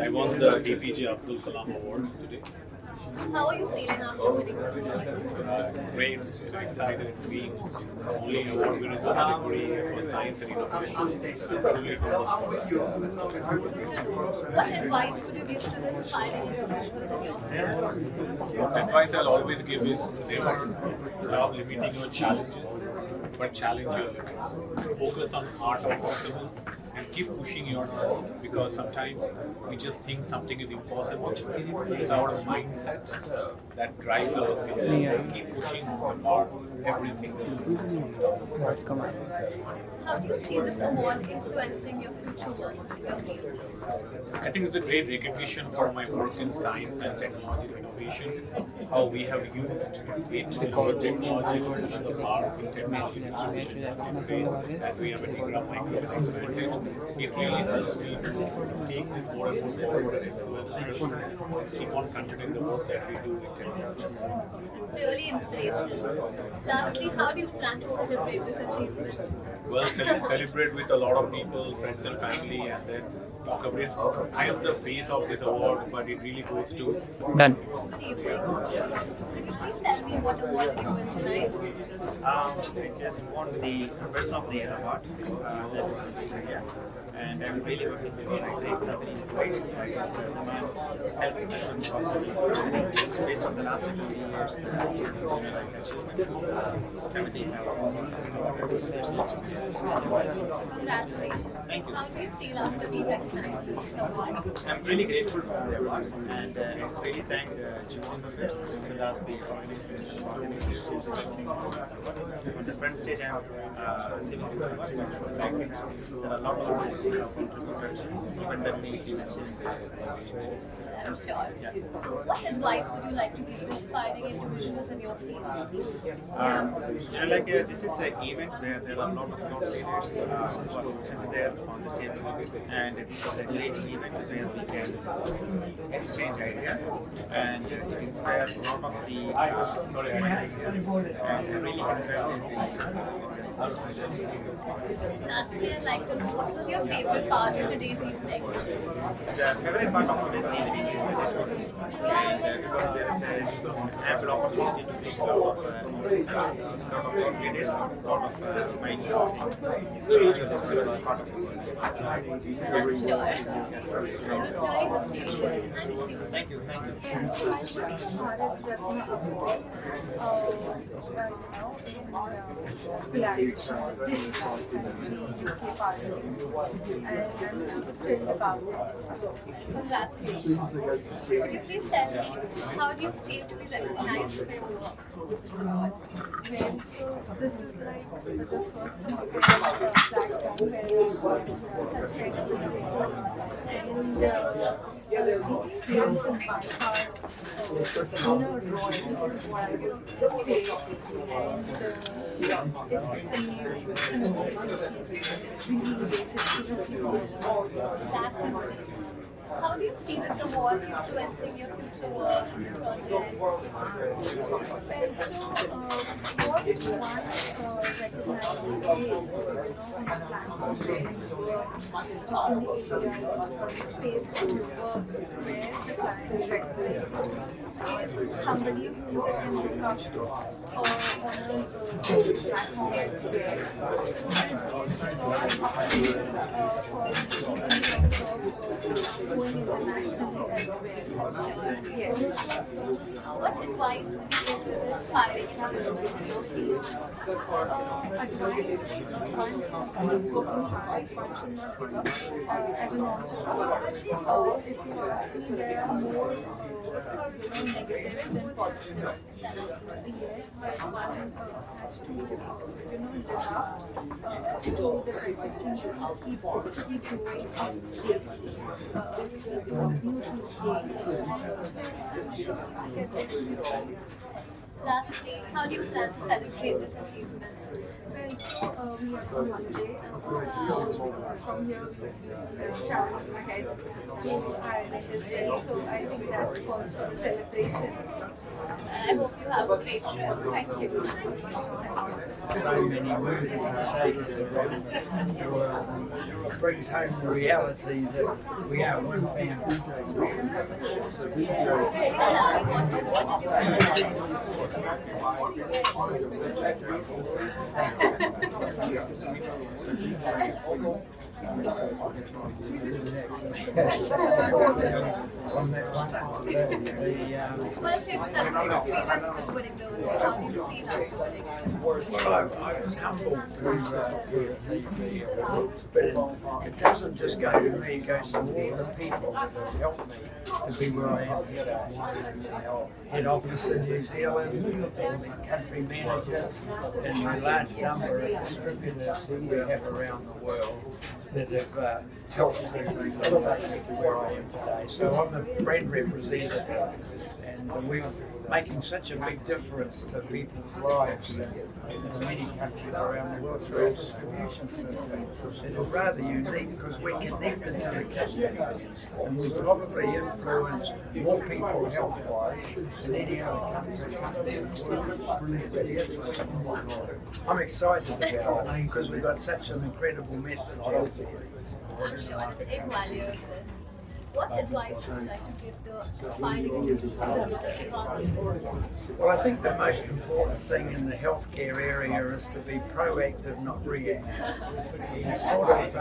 I won the APJ Abdul Kalam Award today. How are you feeling after winning the award? Great, so excited being only award winner in the category for science and innovation. Truly What advice would you give to the aspiring individuals in your field? The advice I'll always give is never stop limiting your challenges, but challenge your limits. Focus on art of possible and keep pushing yourself, because sometimes we just think something is impossible. It's our mindset that drives us. Keep pushing hard every single day. How do you see this award influencing your future work in your field? I think it's a great recognition for my work in science and technology innovation, how we have used it in our technology to push the bar in technology innovation as we have a Nigra Micro's advantage. It really helps me to take this more and more forward as well as others, keep on continuing the work that we do in technology. Really inspirational. Lastly, how do you plan to celebrate this achievement? Well, celebrate with a lot of people, friends and family, and then talk about it. I am the face of this award, but it really goes to... Done. Good evening. Could you please tell me what award you won tonight? I just won the Person of the Year award that is in India, and I'm really working with a great company to fight. I guess the man has helped us in hospitals. Based on the last 20 years, Changemakers, 17 Congratulations. Thank you. How do you feel after being recognized with this award? I'm really grateful for the award, and I really thank Changemakers as well as the organizers on the front stage. I'm receiving this award. There are a lot of Even when we mentioned this. I'm sure. What advice would you like to give to inspiring individuals in your field? This is an event where there are a lot of thought leaders who are sitting there on the table, and this is a great event where we can exchange ideas and inspire a lot of the minds and really encourage Lastly, I'd like to know what was your favorite part of today's evening? the favorite part of today's evening is the networking, and because there is a ample opportunity to meet a lot of thought leaders, a lot of minds. So this is a very part of the world. I'm sure. It was really good speaking with you. Thank you. Thank you. Congratulations. Could you please tell me, how do you feel to be recognized for your work? This is like the first platform where I work such experience in my part inner drawing is what I would say, and it's really related to the Exactly. How do you see this award influencing your future work projects? What is one recognized today, on the platform where you work, in the area of space you work, where the client recognizes is somebody who you can look up to, or on a platform like this, going internationally as well. Yes. What advice would you give to the aspiring individuals in your field? Advice, one is working hard, one should not give up as an entrepreneur. If you ask me, there are more negatives than positives. Yes, but one has to, live up to the consistency, keep doing Lastly, how do you plan to celebrate this achievement? Well, we are on holiday. From here, traveling ahead to Ireland as well. So I think that calls for a celebration. I hope you have a great trip. Thank you. So many words to say to the world brings home the reality that we are one family. Well, I was humbled to receive but it doesn't just go to me, it goes to all the people that have helped me to be where I am today. Head office in New Zealand, and the country managers, and the large number of distributors that we have around the world that have helped to elevate me to where I am today. So I'm a brand representative, and we're making such a big difference to people's lives in many countries around the world through our distribution system. It is rather unique because we're connected to the customers, and we probably influence more people health-wise than any other country. I'm excited about it because we've got such an incredible message out there. I'm sure it's invaluable. What advice would you like to give the aspiring individuals? Well, I think the most important thing in the healthcare area is to be proactive, not reactive. We sort of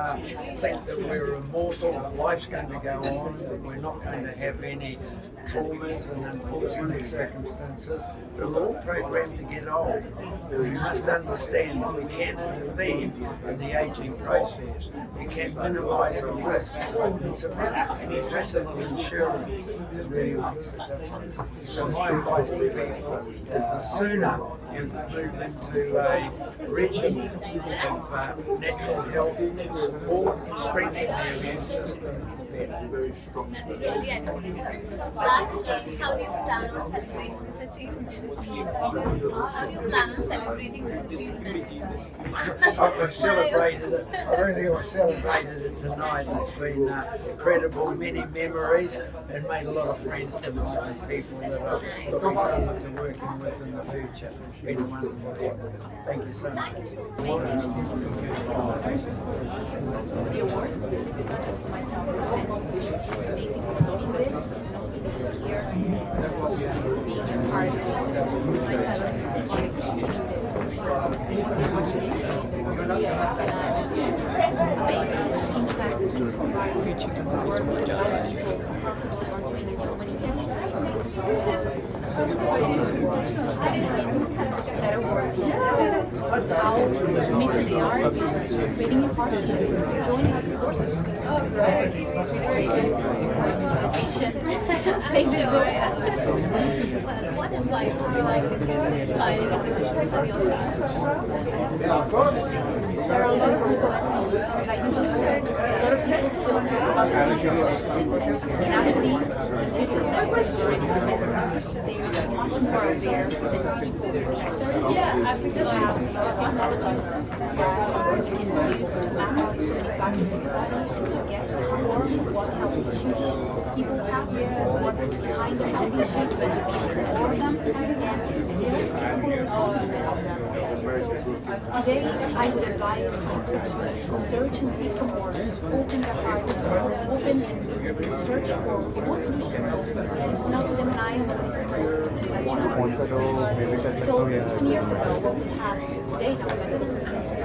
think that we're immortal, that life's going to go on, that we're not going to have any traumas and unfortunate circumstances, but we're all programmed to get old. We must understand that we can intervene in the aging process. We can minimise the risk. It's about personal insurance really makes a difference. So my advice to people is the sooner you move into a regimen of natural health support, strengthening the immune system, Really, lastly, how do you plan on celebrating this achievement? How do you plan on celebrating this achievement? I've celebrated it. I don't think I celebrated it tonight. It's been incredible, many memories, and made a lot of friends tonight and people that are looking forward to working with in the future. It's been wonderful. Thank you so much. The award. Amazing receiving this, also being here, being a part of my amazing team classes, award, so many people. That award shows how committed they are to creating a partnership, joining us in courses. Thank you. What advice would you like to see inspiring in the future for yourself? Yeah, of course. There are a lot of people that need this, like you said, a lot of people still talk about the future. And actually, the future is not going to be they're much more aware of this people. Yeah, we still have technologies that can be used to map so many parts of the body and to get what health issues people have, what's behind the health issues, for them. Today, I would advise people to search and seek for more, open their heart, open and search for more solutions, and not demonize or dismiss. So, 10 years ago, what we have today in our medicine was tonight we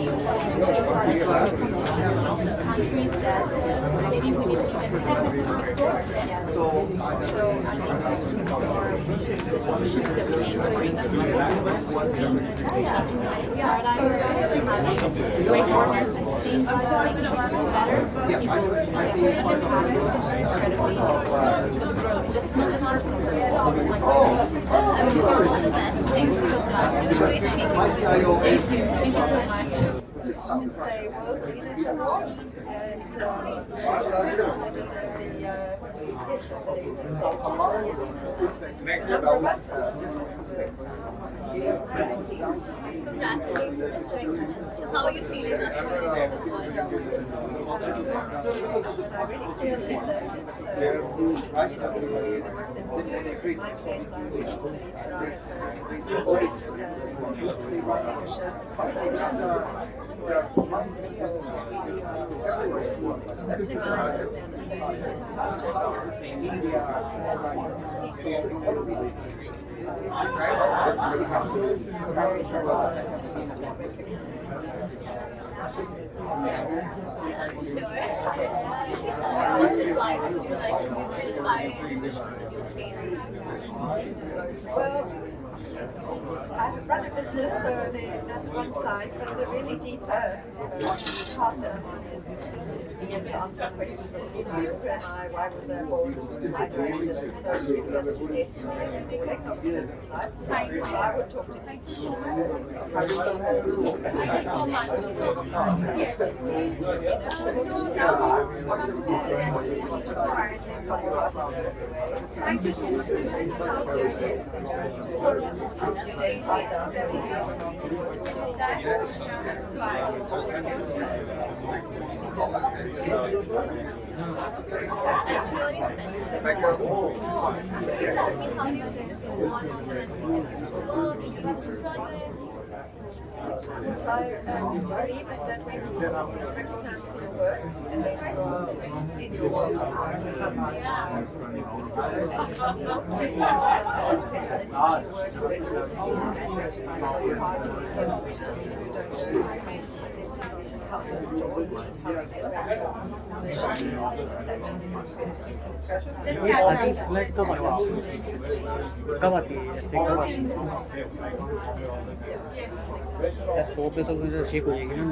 have countries that maybe we need to restore. So I think the solutions that we aim to bring great partners at the same time, making sure we're better. Incredibly just not as personal. Thank you so much. Thank you so much. Say world leaders award and How are you feeling after this award? I really feel that it's Well, I run a business, so that's one side, but the really deeper path that I'm on is being able to answer questions of who am I, why was I born, why do I exist, so it's because to destiny and everything of business life. So I would talk to people. Thank you so much. Thank you so I believe is that when you recognize for your work and then you are in your work, that's when the teaching work and then you are parties, so especially if you don't know helps open doors and helps get आती slide कब आती है ऐसे कब आती है यार 100 पे तो मुझे शेक हो जाएगी ना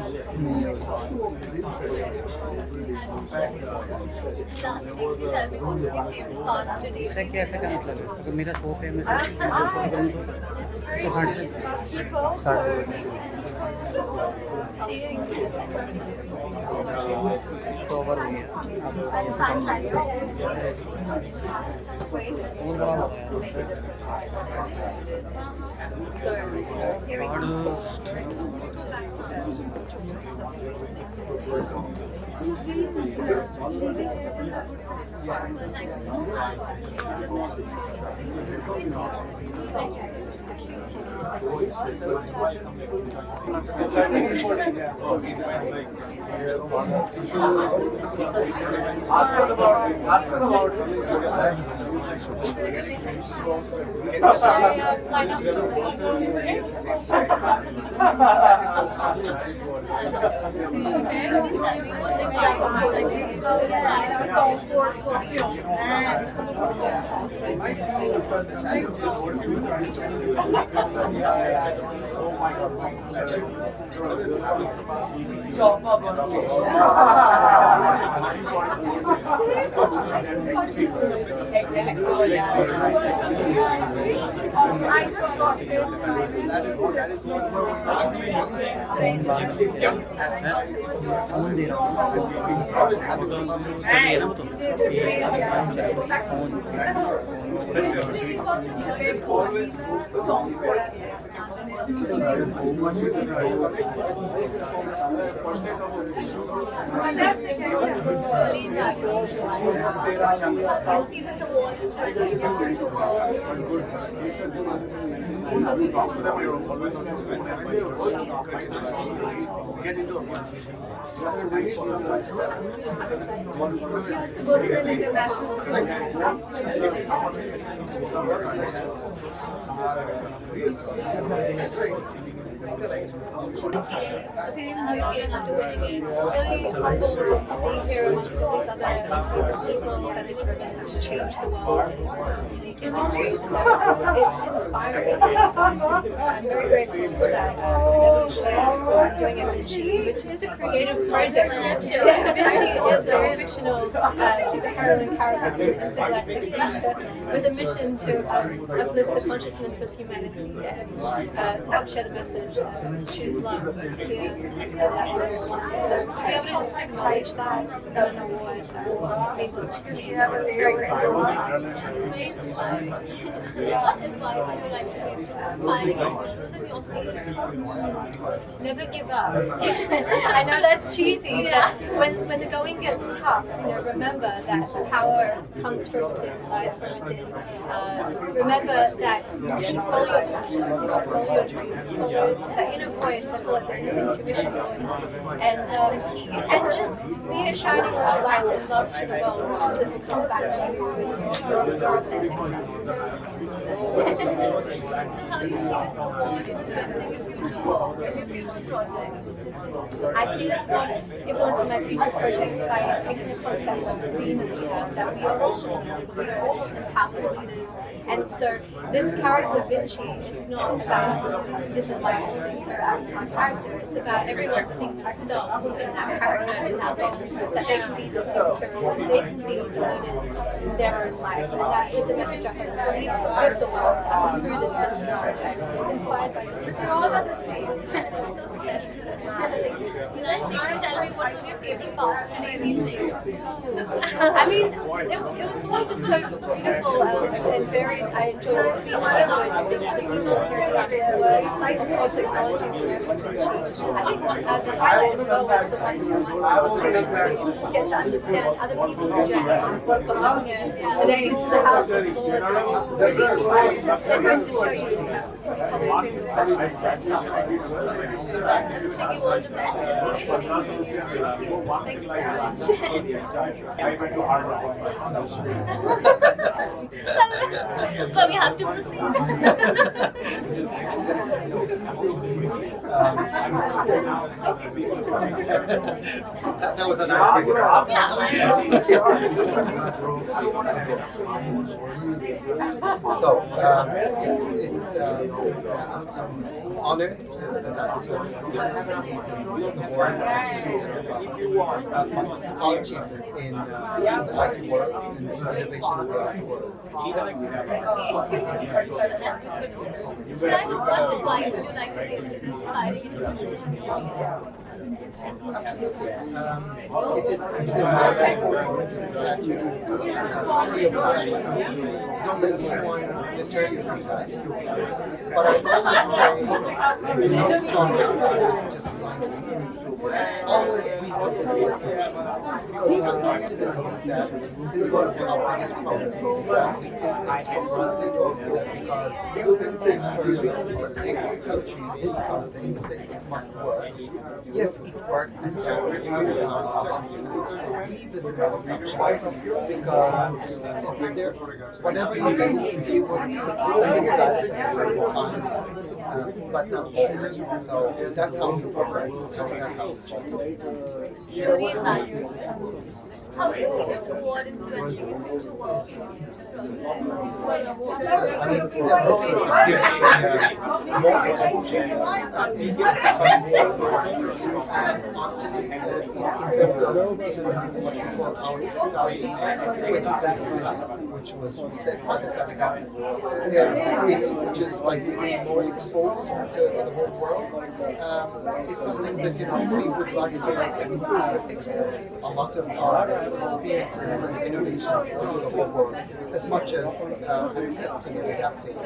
इससे क्या ऐसा क्या मतलब है अगर मेरा 100 पे मैं 200 करूँ तो 160 तो ओवर हो गया अब ऐसे कम और बड़ा हो गया फोन दे रहा हूँ Really humbled to be here amongst all these other people that have driven to change the world in unique industries. So it's inspiring. I'm very grateful that we're doing it Vinci, which is a creative project. Yeah, Vinci is a fictional superheroine character from the galactic future with a mission to uplift the consciousness of humanity and to share the message that choose love, fear, and that. So to be able to just acknowledge that as an award means a lot to me. I'm very grateful. What advice would you like to give to aspiring individuals in your field? Never give up. I know that's cheesy, but when the going gets tough, remember that power comes from within, lies from within. Remember that you should follow your passions, you should follow your dreams, follow that inner voice, call it the inner intuition voice, and just be a shining light and love to the world that will come back to you your authentic self. So how do you see this award influencing your future projects? I see this one influencing my future projects by taking the concept of being a leader, that we are all leaders, we are all empowered leaders. And so this character, Vinci, it's not about this is my particular avatar character, it's about everyone seeing themselves in that character and how that they can be the superheroes, they can be the leaders in their own life. And that is a message I hope to give the world through this Vinci project, inspired by this. We're all about the same. Can you tell me what was your favorite part of today's evening? I mean, it was all just so beautiful and very, I enjoyed the speeches and thinking people hearing about their words, also acknowledging the reference. I think the highlight as well was the one to get to understand other people's journeys and what belong here today to the House of Lords. Really inspiring. That goes to show you I'm wishing you all the best at the Thank you so much. But we have to proceed. That was a nice So, yes, it's, I'm honored that I was able to receive this award about my accomplishment in the IT world, in the innovation of the IT world. Absolutely. It is very important that you don't let anyone deter you from that. But I also say, do not stop just always be hopeful, because I actually believe that this was our biggest problem, is that we take things for granted because this country did something and said it must work. Yes, it worked, and so we believe in that assumption because whatever you do, you would think that but not true. So that's how you progress. That's how how is the award influencing your future work? I mean, definitely gives more exposure and which was set by the Southern government. It's just like being more exposed to the whole world. It's something that we would like to export a lot of our experiences and innovations to the whole world, as much as accepting and adapting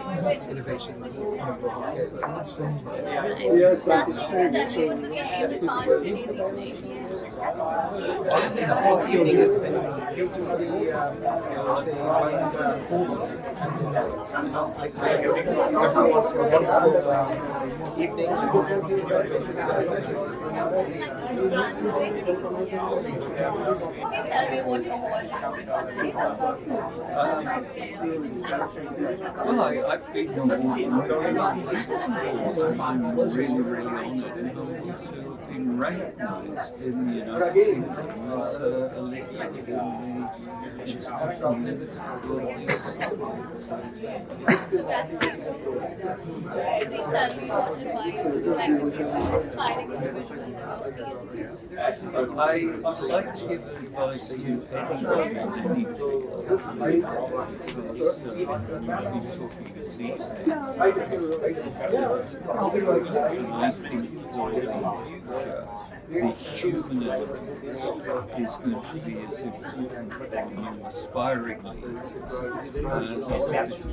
innovations on a global scale. Yeah, exactly. Honestly, the whole evening has been beautifully, I would say, wonderful. And I thank everyone for a wonderful evening. Tell me what you Well, I've been on board I'm really, really honoured to have been recognised in the United Kingdom as a leader in the international limited world. I'd like to give advice to any people I think for the future, the human element is going to be as important in aspiring as the human being helps to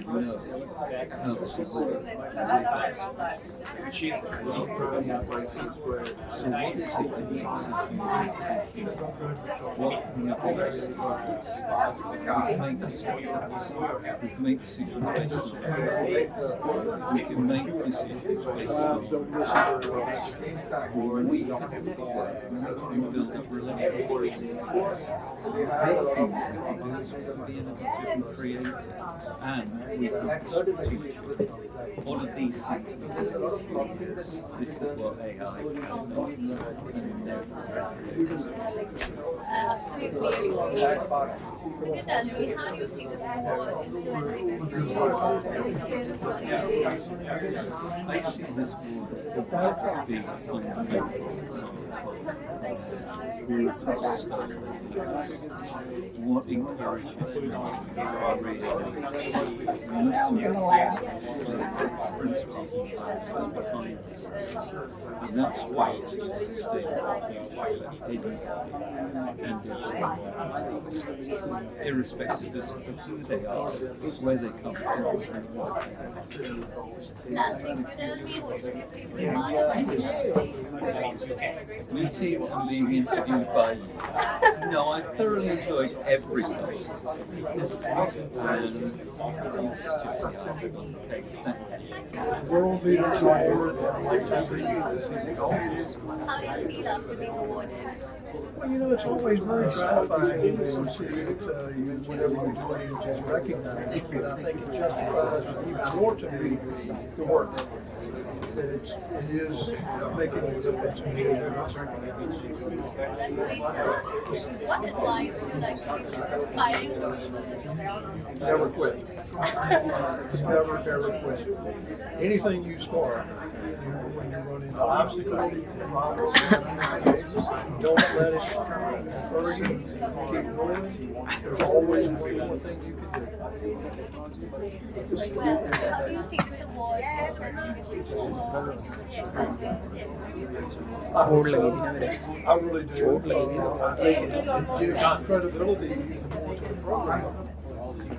work. So what is it that needs what can we make decisions based on? We can make decisions based on or we can build up relationships. Anything that we can do is be innovative and creative, and we can teach all of these things. This is what AI can do and never. Absolutely. Can you tell me, how do you see this award influencing your work in the field of marketing? I see this award as being fundamental. What encourages you are really and that's why it's irrespective of who they are, where they come from. Lastly, tell me what's your favorite part of meeting and being interviewed by you. No, I thoroughly enjoyed every post. And it's just, thank you. World Leaders Award, and I'd like to bring you this evening. How do you feel after being awarded? Well, you know, it's always very gratifying to see that whenever you're doing which is recognized, but I think it justifies even more to me the work. That it is making a difference in the difference. What is life like inspiring to you? Never quit. Never quit. Anything you start, when you run into obstacles, problems, don't let it hurt you. Keep going. There's always one more thing you can do. Well, how do you see this award? I really do. I think it gives credibility even more to the program.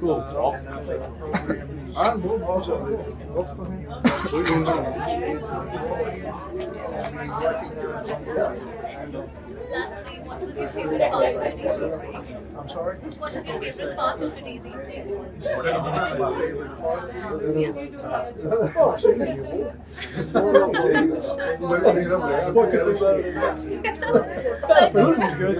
Cool. And I think the program what's for me? Lastly, what was your favorite part of today's evening? I'm sorry? What was your favorite part of today's evening? My favorite part? That food was good.